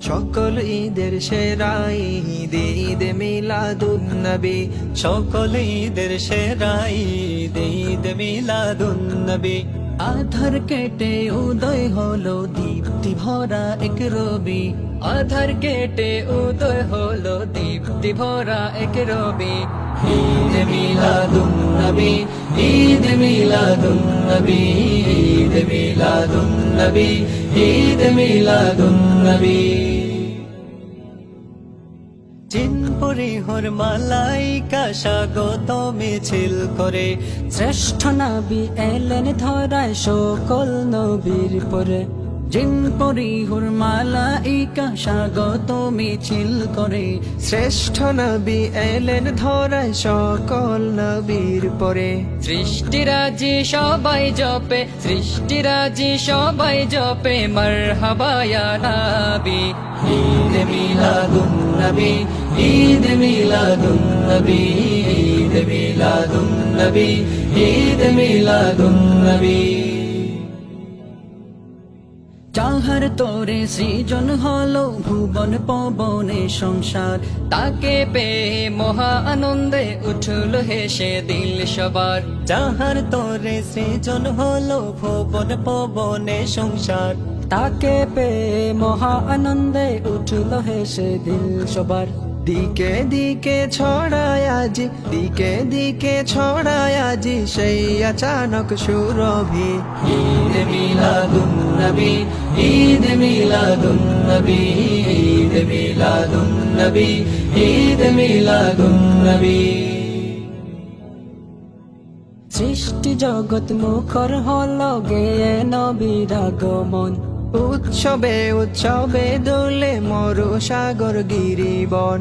সকল ঈদের সেরা ঈদ ঈদ মিলাদুন নবী, সকল ঈদের সেরা ঈদ ঈদ মিলাদুন নবী। আধার কেটে উদয় হলো দীপ্তি ভরা এক রবি, আধার কেটে উদয় হলো দীপ্তি ভরা এক রবি। ঈদ মিলাদুন নবী, ঈদ মিলাদুন নবী, ঈদ মিলাদুন নবী, ঈদ মিলাদুন নবী। চিনপুরি হর মালাইকা স্বাগত মিছিল করে, শ্রেষ্ঠ নবী এলেন ধরায় সকল নবীর পরে। জিন পরিহুর মালাইকা স্বাগত মিছিল করে, শ্রেষ্ঠ নবী এলেন ধরায় সকল নবীর পরে। সৃষ্টিরাজি সবাই জপে, সৃষ্টিরাজি সবাই জপে মারহাবা ইয়া নবী। ঈদ মিলাদুন নবী, ঈদ মিলাদুন নবী, ঈদ মিলাদুন নবী, ঈদ মিলাদুন নবী। যাহার তোরে সৃজন হলো ভুবন পবনে সংসার, তাকে পেয়ে মহা আনন্দে উঠল হেসে দিল সবার। যাহার তোরে সৃজন হলো ভুবন পবনে সংসার, তাকে পেয়ে মহা আনন্দে উঠল হেসে দিল সবার। দিকে দিকে ছড়ায় আজি, দিকে দিকে ছড়ায় আজি সেই আচানক সুরভি। ঈদ মিলাদুন নবী, ঈদ মিলাদুন নবী, ঈদ মিলাদুন নবী, ঈদ মিলাদুন নবী। সৃষ্টি জগৎ মুখর হলো গেয়ে নবীর আগমন, উৎসবে উৎসবে দোলে মরু সাগর গিরিবন।